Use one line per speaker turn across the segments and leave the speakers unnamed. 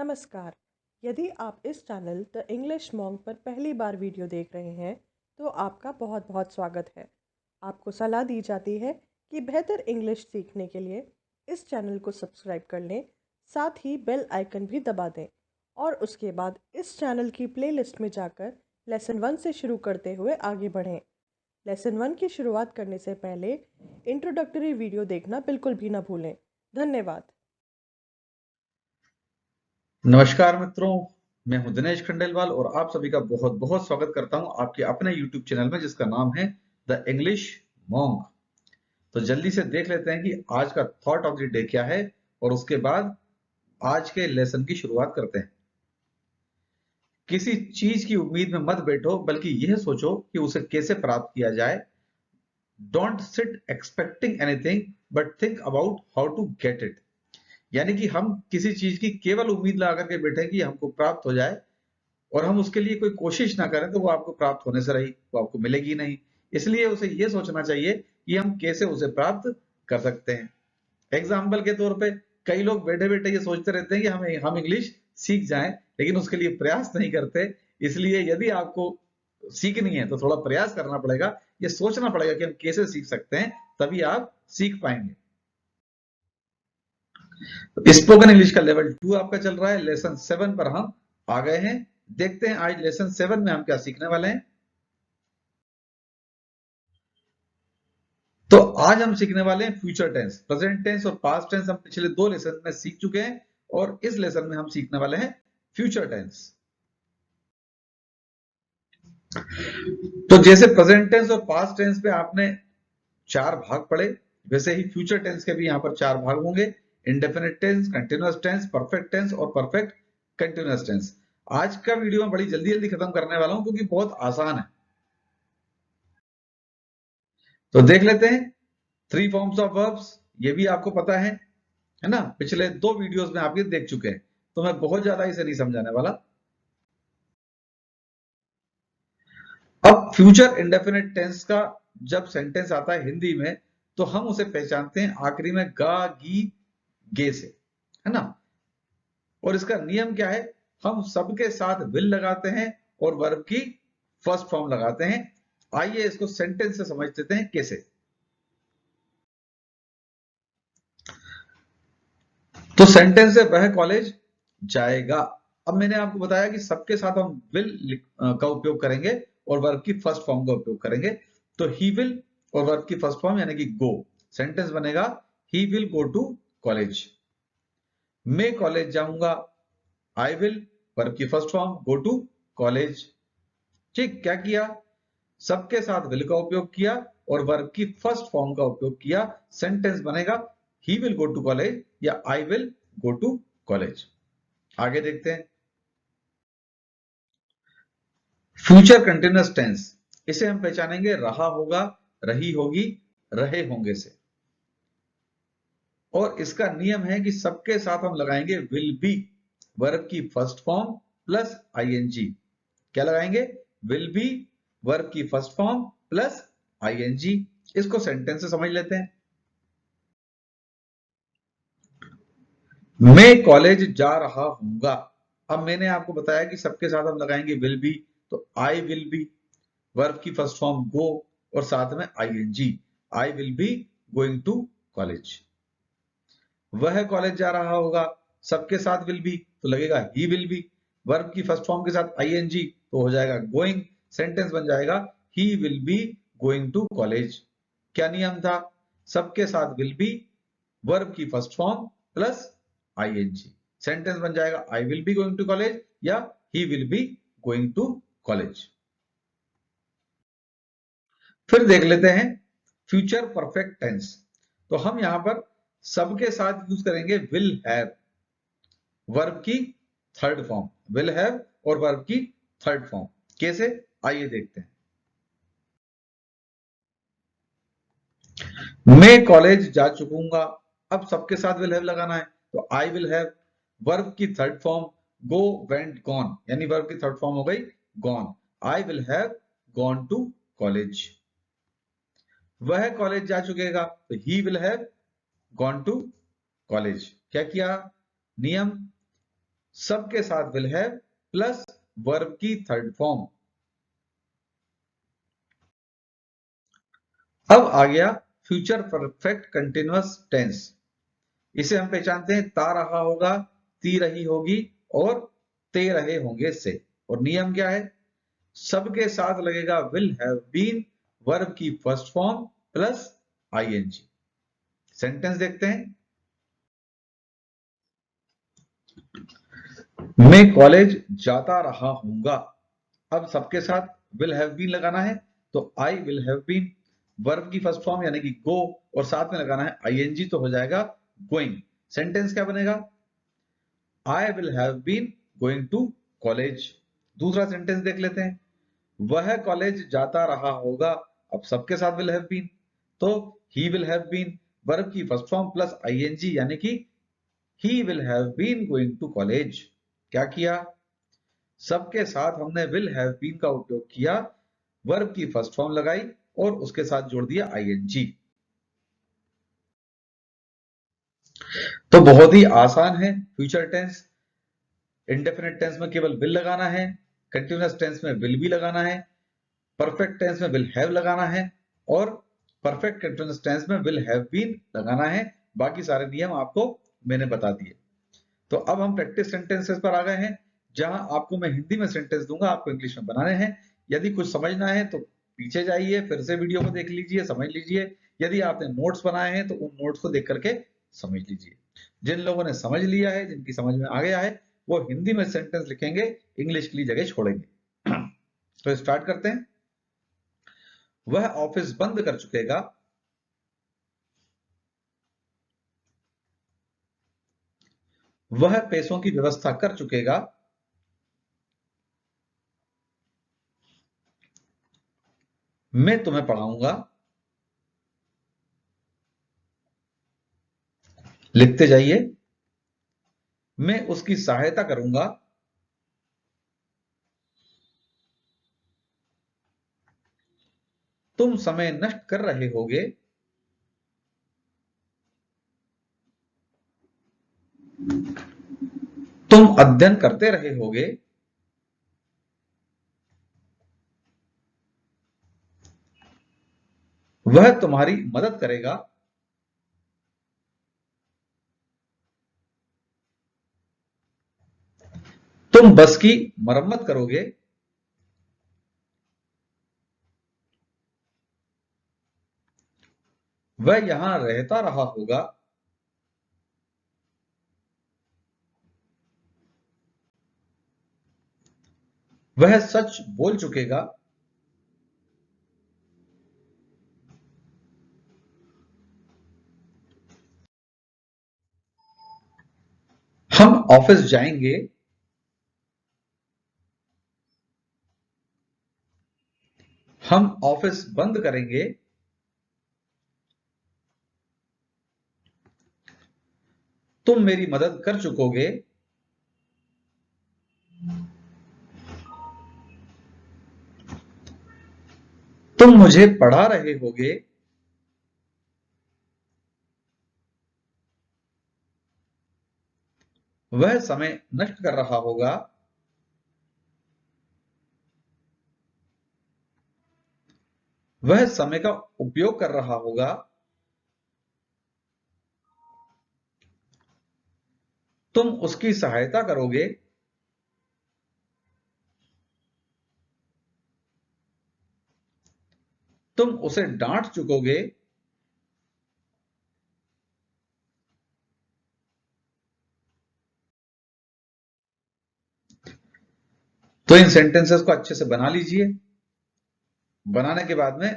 नमस्कार। यदि आप इस चैनल द इंग्लिश मॉन्क पर पहली बार वीडियो देख रहे हैं तो आपका बहुत बहुत स्वागत है। आपको सलाह दी जाती है कि बेहतर इंग्लिश सीखने के लिए इस चैनल को सब्सक्राइब कर लें, साथ ही बेल आइकन भी दबा दें और उसके बाद इस चैनल की प्लेलिस्ट में जाकर लेसन 1 से शुरू करते हुए आगे बढ़ें। लेसन 1 की शुरुआत करने से पहले इंट्रोडक्टरी वीडियो देखना बिल्कुल भी ना भूलें। धन्यवाद।
नमस्कार मित्रों, मैं हूं दिनेश खंडेलवाल और आप सभी का बहुत बहुत स्वागत करता हूं आपके अपने YouTube चैनल में जिसका नाम है द इंग्लिश मॉन्क। तो जल्दी से देख लेते हैं कि आज का थॉट ऑफ द डे क्या है और उसके बाद आज के लेसन की शुरुआत करते हैं। किसी चीज की उम्मीद में मत बैठो, बल्कि यह सोचो कि उसे कैसे प्राप्त किया जाए। Don't sit expecting anything but think about how to get it. यानी कि हम किसी चीज की केवल उम्मीद लगा करके बैठे कि हमको प्राप्त हो जाए और हम उसके लिए कोई कोशिश ना करें तो वो आपको प्राप्त होने से रही, वो आपको मिलेगी नहीं। इसलिए उसे ये सोचना चाहिए कि हम कैसे उसे प्राप्त कर सकते हैं। एग्जाम्पल के तौर पे कई लोग बैठे बैठे ये सोचते रहते हैं कि हम इंग्लिश सीख जाएं, लेकिन उसके लिए प्रयास नहीं करते। इसलिए यदि आपको सीखनी है तो थोड़ा प्रयास करना पड़ेगा, ये सोचना पड़ेगा कि हम कैसे सीख सकते हैं, तभी आप सीख पाएंगे। स्पोकन इंग्लिश का लेवल 2 आपका चल रहा है। लेसन 7 पर हम आ गए हैं। देखते हैं आज लेसन 7 में हम क्या सीखने वाले हैं। तो आज हम सीखने वाले हैं फ्यूचर टेंस। प्रेजेंट टेंस और पास्ट टेंस हम पिछले 2 लेसन में सीख चुके हैं और इस लेसन में हम सीखने वाले हैं फ्यूचर टेंस। तो जैसे प्रेजेंट टेंस और पास्ट टेंस पे आपने 4 भाग पढ़े, वैसे ही फ्यूचर टेंस के भी यहां पर 4 भाग होंगे। Indefinite tense, continuous tense, perfect tense और परफेक्ट कंटिन्यूअस टेंस। आज का वीडियो मैं बड़ी जल्दी जल्दी खत्म करने वाला हूं क्योंकि बहुत आसान है। तो देख लेते हैं 3 फॉर्म्स ऑफ वर्ब्स। ये भी आपको पता है ना, पिछले 2 वीडियोस में आप ये देख चुके हैं, तो मैं बहुत ज्यादा इसे नहीं समझाने वाला। अब फ्यूचर इंडेफिनिट टेंस का जब सेंटेंस आता है हिंदी में तो हम उसे पहचानते हैं आखिरी में गा गी गे से, है ना। और इसका नियम क्या है, हम सबके साथ विल लगाते हैं और वर्ब की फर्स्ट फॉर्म लगाते हैं। आइए इसको सेंटेंस से समझ लेते हैं कैसे। तो सेंटेंस है वह कॉलेज जाएगा। अब मैंने आपको बताया कि सबके साथ हम विल का उपयोग करेंगे और वर्ब की फर्स्ट फॉर्म का उपयोग करेंगे। तो ही विल और वर्ब की फर्स्ट फॉर्म यानी कि गो। सेंटेंस बनेगा he will go to college. मैं कॉलेज जाऊंगा, आई विल, वर्ब की first form go to college. ठीक, क्या किया, सबके साथ विल का उपयोग किया और वर्ब की फर्स्ट फॉर्म का उपयोग किया। सेंटेंस बनेगा he will go to college या I will go to college. आगे देखते हैं फ्यूचर कंटिन्यूअस टेंस। इसे हम पहचानेंगे रहा होगा, रही होगी, रहे होंगे से। और इसका नियम है कि सबके साथ हम लगाएंगे विल बी, वर्ब की फर्स्ट फॉर्म प्लस आईएनजी। क्या लगाएंगे, विल बी, वर्ब की फर्स्ट फॉर्म प्लस आईएनजी। इसको सेंटेंस से समझ लेते हैं। मैं कॉलेज जा रहा हूंगा। अब मैंने आपको बताया कि सबके साथ हम लगाएंगे विल बी, तो आई विल बी, वर्ब की फर्स्ट फॉर्म गो और साथ में ING, I will be going to college. वह कॉलेज जा रहा होगा, सबके साथ विल बी तो लगेगा ही विल बी, वर्ब की फर्स्ट फॉर्म के साथ आईएनजी तो हो जाएगा गोइंग। सेंटेंस बन जाएगा he will be going to college. क्या नियम था, सबके साथ विल बी, वर्ब की first form plus ING. Sentence बन जाएगा I will be going to college या he will be going to college. फिर देख लेते हैं फ्यूचर परफेक्ट टेंस। तो हम यहां पर सबके साथ यूज करेंगे विल हैव, वर्ब की थर्ड फॉर्म विल हैव और वर्ब की थर्ड फॉर्म। कैसे, आइए देखते हैं। मैं कॉलेज जा चुकूंगा। अब सबके साथ विल हैव लगाना है, तो आई विल हैव, वर्ब की third form go went gone, यानी वर्ब की थर्ड फॉर्म हो गई gone. I will have gone to college. वह कॉलेज जा चुकेगा, तो he will have gone to college. क्या किया, नियम, सबके साथ विल हैव प्लस वर्ब की थर्ड फॉर्म। अब आ गया फ्यूचर परफेक्ट कंटिन्यूअस टेंस। इसे हम पहचानते हैं ता रहा होगा, ती रही होगी और ते रहे होंगे से। और नियम क्या है? सबके साथ लगेगा विल हैव बीन, वर्ब की first form plus ING. Sentence देखते हैं। मैं कॉलेज जाता रहा हूंगा। अब सबके साथ विल हैव बीन लगाना है, तो I will have been, verb की फर्स्ट फॉर्म यानी कि गो, और साथ में लगाना है आईएनजी, तो हो जाएगा गोइंग। सेंटेंस क्या बनेगा? I will have been going to college. दूसरा सेंटेंस देख लेते हैं। वह कॉलेज जाता रहा होगा। अब सबके साथ विल हैव बीन, तो he will have been, verb की फर्स्ट फॉर्म प्लस आईएनजी यानी कि he will have been going to college. क्या किया? सबके साथ हमने विल हैव बीन का उपयोग किया, वर्ब की फर्स्ट फॉर्म लगाई और उसके साथ जोड़ दिया आईएनजी। तो बहुत ही आसान है फ्यूचर टेंस। इंडेफिनिट टेंस में केवल विल लगाना है, कंटिन्यूअस टेंस में विल भी लगाना है, परफेक्ट टेंस में विल हैव लगाना है और परफेक्ट कंटिन्यूअस टेंस में विल हैव बीन लगाना है। बाकी सारे नियम आपको मैंने बता दिए। तो अब हम प्रैक्टिस सेंटेंसेस पर आ गए हैं, जहां आपको मैं हिंदी में सेंटेंस दूंगा, आपको इंग्लिश में बनाने हैं। यदि कुछ समझना है तो पीछे जाइए, फिर से वीडियो को देख लीजिए, समझ लीजिए। यदि आपने नोट्स बनाए हैं तो उन नोट्स को देख करके समझ लीजिए। जिन लोगों ने समझ लिया है, जिनकी समझ में आ गया है, वो हिंदी में सेंटेंस लिखेंगे, इंग्लिश के लिए जगह छोड़ेंगे। तो स्टार्ट करते हैं। वह ऑफिस बंद कर चुकेगा। वह पैसों की व्यवस्था कर चुकेगा। मैं तुम्हें पढ़ाऊंगा। लिखते जाइए। मैं उसकी सहायता करूंगा। तुम समय नष्ट कर रहे होगे। तुम अध्ययन करते रहे होगे। वह तुम्हारी मदद करेगा। तुम बस की मरम्मत करोगे। वह यहां रहता रहा होगा। वह सच बोल चुकेगा। हम ऑफिस जाएंगे। हम ऑफिस बंद करेंगे। तुम मेरी मदद कर चुकोगे। तुम मुझे पढ़ा रहे होगे। वह समय नष्ट कर रहा होगा। वह समय का उपयोग कर रहा होगा। तुम उसकी सहायता करोगे। तुम उसे डांट चुकोगे। तो इन सेंटेंसेस को अच्छे से बना लीजिए। बनाने के बाद में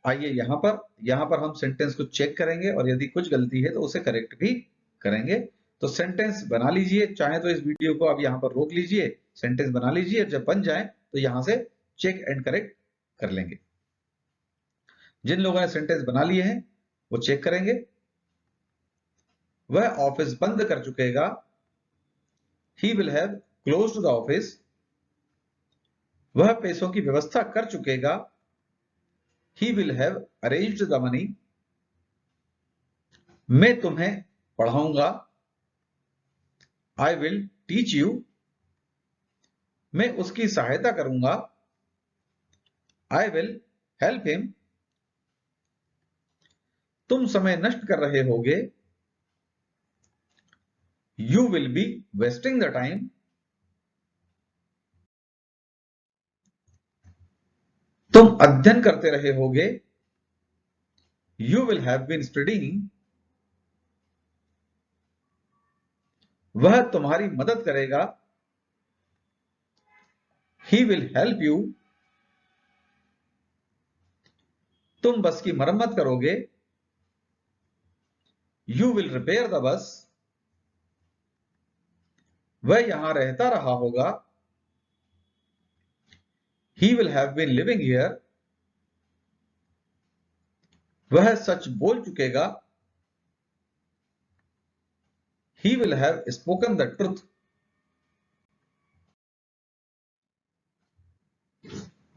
आइए यहां पर हम सेंटेंस को चेक करेंगे और यदि कुछ गलती है तो उसे करेक्ट भी करेंगे। तो सेंटेंस बना लीजिए, चाहे तो इस वीडियो को आप यहां पर रोक लीजिए, सेंटेंस बना लीजिए, जब बन जाए तो यहां से चेक एंड करेक्ट कर लेंगे। जिन लोगों ने सेंटेंस बना लिए हैं वो चेक करेंगे। वह ऑफिस बंद कर चुकेगा। He will have closed the office. वह पैसों की व्यवस्था कर चुकेगा। He will have arranged the money. मैं तुम्हें पढ़ाऊंगा। आई विल टीच यू, मैं उसकी सहायता करूंगा। आई विल हेल्प हिम, तुम समय नष्ट कर रहे होगे। You will be wasting the time, तुम अध्ययन करते रहे होगे। You will have been studying, वह तुम्हारी मदद करेगा। ही विल हेल्प यू, तुम बस की मरम्मत करोगे। You will repair the bus, वह यहां रहता रहा होगा। He will have been living here, वह सच बोल चुकेगा। He will have spoken the truth,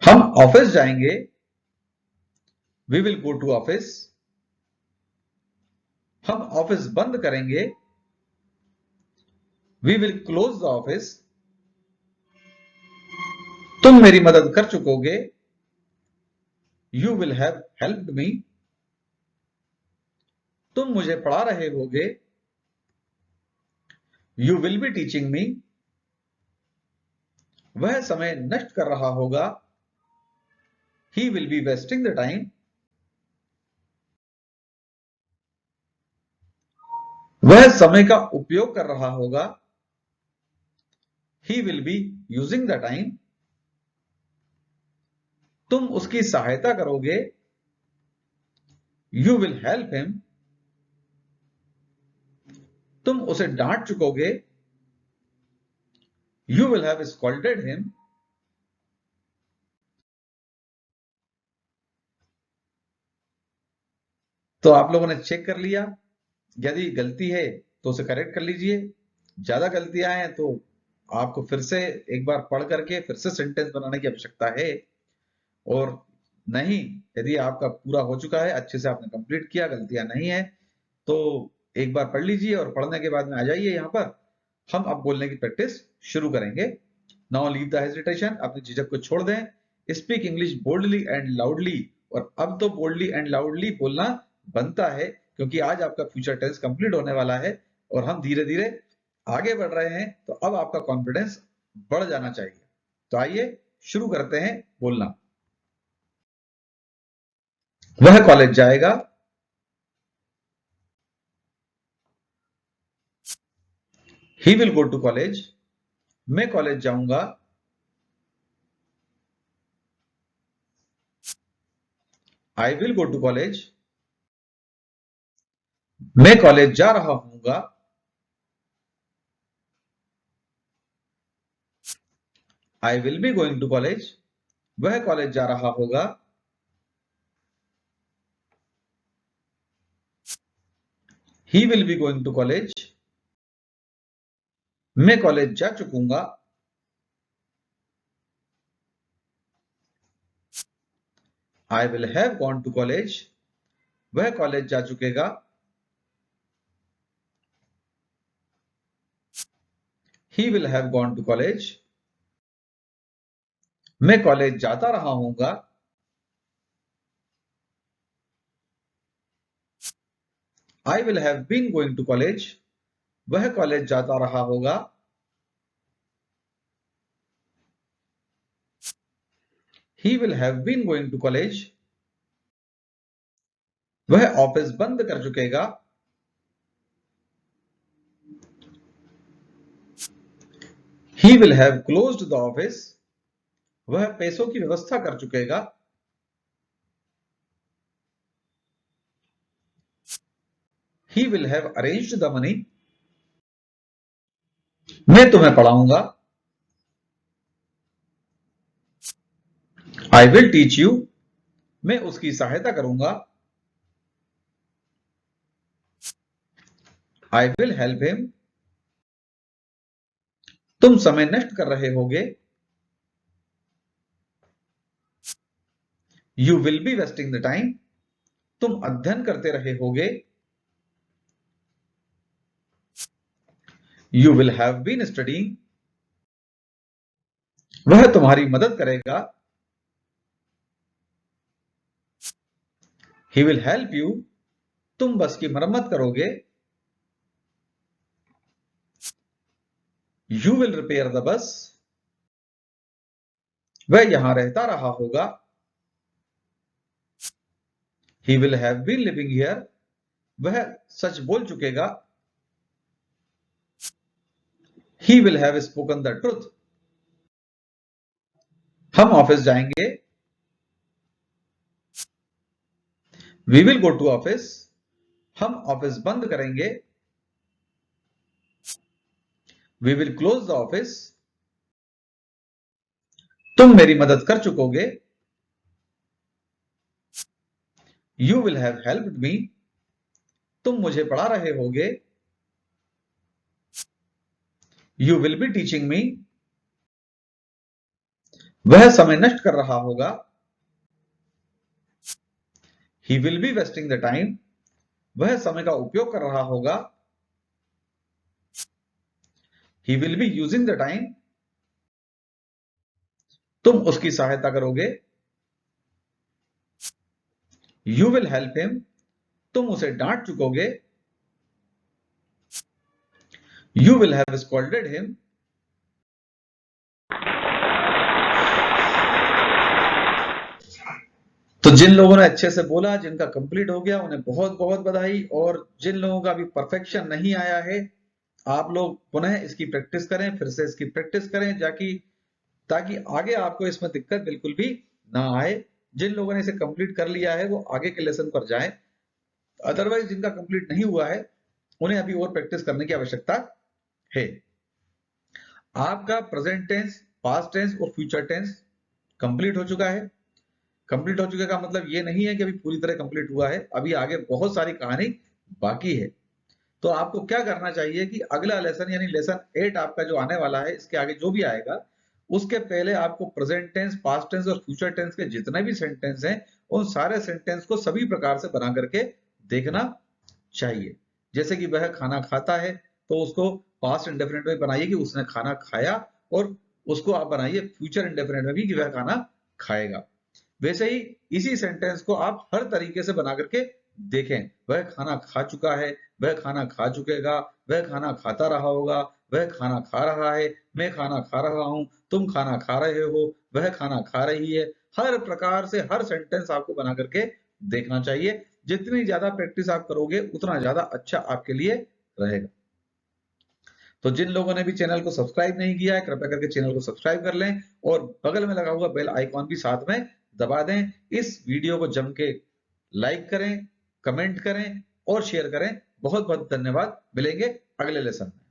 हम ऑफिस जाएंगे। We will go to office, हम ऑफिस बंद करेंगे। We will close the office, तुम मेरी मदद कर चुकोगे। You will have helped me, तुम मुझे पढ़ा रहे होगे। You will be teaching me, वह समय नष्ट कर रहा होगा। He will be wasting the time, वह समय का उपयोग कर रहा होगा। He will be using the time, तुम उसकी सहायता करोगे। यू विल हेल्प हिम, तुम उसे डांट चुकोगे। You will have scolded him, तो आप लोगों ने चेक कर लिया। यदि गलती है तो उसे करेक्ट कर लीजिए। ज्यादा गलतियां हैं तो आपको फिर से एक बार पढ़ करके फिर से सेंटेंस बनाने की आवश्यकता है। और नहीं, यदि आपका पूरा हो चुका है, अच्छे से आपने कंप्लीट किया, गलतियां नहीं है, तो एक बार पढ़ लीजिए और पढ़ने के बाद में आ जाइए यहाँ पर। हम अब बोलने की प्रैक्टिस शुरू करेंगे। नाउ लीव द हेजिटेशन, अपनी झिझक को छोड़ दें। Speak English boldly and loudly, और अब तो बोल्डली एंड लाउडली बोलना बनता है, क्योंकि आज आपका फ्यूचर टेंस कंप्लीट होने वाला है और हम धीरे धीरे आगे बढ़ रहे हैं, तो अब आपका कॉन्फिडेंस बढ़ जाना चाहिए। तो आइए शुरू करते हैं बोलना। वह कॉलेज जाएगा। He will go to college, मैं कॉलेज जाऊंगा। I will go to college, मैं कॉलेज जा रहा हूंगा। I will be going to college, वह कॉलेज जा रहा होगा। He will be going to college, मैं कॉलेज जा चुकूंगा। I will have gone to college, वह कॉलेज जा चुकेगा। He will have gone to college, मैं कॉलेज जाता रहा हूंगा। I will have been going to college, वह कॉलेज जाता रहा होगा। He will have been going to college, वह ऑफिस बंद कर चुकेगा। He will have closed the office, वह पैसों की व्यवस्था कर चुकेगा। He will have arranged the money, मैं तुम्हें पढ़ाऊंगा। आई विल टीच यू, मैं उसकी सहायता करूंगा। आई विल हेल्प हिम, तुम समय नष्ट कर रहे होगे। You will be wasting the time, तुम अध्ययन करते रहे होगे। You will have been studying. वह तुम्हारी मदद करेगा. He will help you. तुम बस की मरम्मत करोगे. You will repair the bus. वह यहां रहता रहा होगा. He will have been living here. वह सच बोल चुकेगा. He will have spoken the truth. हम ऑफिस जाएंगे. We will go to office. हम ऑफिस बंद करेंगे. We will close the office. तुम मेरी मदद कर चुकोगे. You will have helped me. तुम मुझे पढ़ा रहे होगे. You will be teaching me. वह समय नष्ट कर रहा होगा. He will be wasting the time. वह समय का उपयोग कर रहा होगा. He will be using the time. तुम उसकी सहायता करोगे. You will help him. तुम उसे डांट चुकोगे. You will have scolded him. तो जिन लोगों ने अच्छे से बोला, जिनका कंप्लीट हो गया, उन्हें बहुत बहुत बधाई. और जिन लोगों का अभी परफेक्शन नहीं आया है, आप लोग पुनः इसकी प्रैक्टिस करें, फिर से इसकी प्रैक्टिस करें, ताकि आगे आपको इसमें दिक्कत बिल्कुल भी ना आए. जिन लोगों ने इसे कंप्लीट कर लिया है वो आगे के लेसन पर जाएं. अदरवाइज जिनका कंप्लीट नहीं हुआ है उन्हें अभी और प्रैक्टिस करने की आवश्यकता है. आपका प्रेजेंट टेंस, पास्ट टेंस और फ्यूचर टेंस कंप्लीट हो चुका है. कंप्लीट हो चुके का मतलब ये नहीं है कि अभी पूरी तरह कंप्लीट हुआ है. अभी आगे बहुत सारी कहानी बाकी है. तो आपको क्या करना चाहिए कि अगला लेसन यानी लेसन 8 आपका जो आने वाला है, इसके आगे जो भी आएगा, उसके पहले आपको प्रेजेंट टेंस, पास्ट टेंस और फ्यूचर टेंस के जितने भी सेंटेंस हैं, उन सारे सेंटेंस को सभी प्रकार से बना करके देखना चाहिए. जैसे कि वह खाना खाता है, तो उसको पास्ट इंडेफिनिट में बनाइए कि उसने खाना खाया, और उसको आप बनाइए फ्यूचर इंडेफिनिट में भी कि वह खाना खाएगा. वैसे ही इसी सेंटेंस को आप हर तरीके से बना करके देखें. वह खाना खा चुका है, वह खाना खा चुकेगा, वह खाना खाता रहा होगा, वह खाना खा रहा है, मैं खाना खा रहा हूं, तुम खाना खा रहे हो, वह खाना खा रही है. हर प्रकार से हर सेंटेंस आपको बना करके देखना चाहिए. जितनी ज्यादा प्रैक्टिस आप करोगे उतना ज्यादा अच्छा आपके लिए रहेगा. तो जिन लोगों ने भी चैनल को सब्सक्राइब नहीं किया है, कृपया करके चैनल को सब्सक्राइब कर लें और बगल में लगा हुआ बेल आइकॉन भी साथ में दबा दें. इस वीडियो को जम के लाइक करें, कमेंट करें और शेयर करें. बहुत बहुत धन्यवाद. मिलेंगे अगले लेसन में.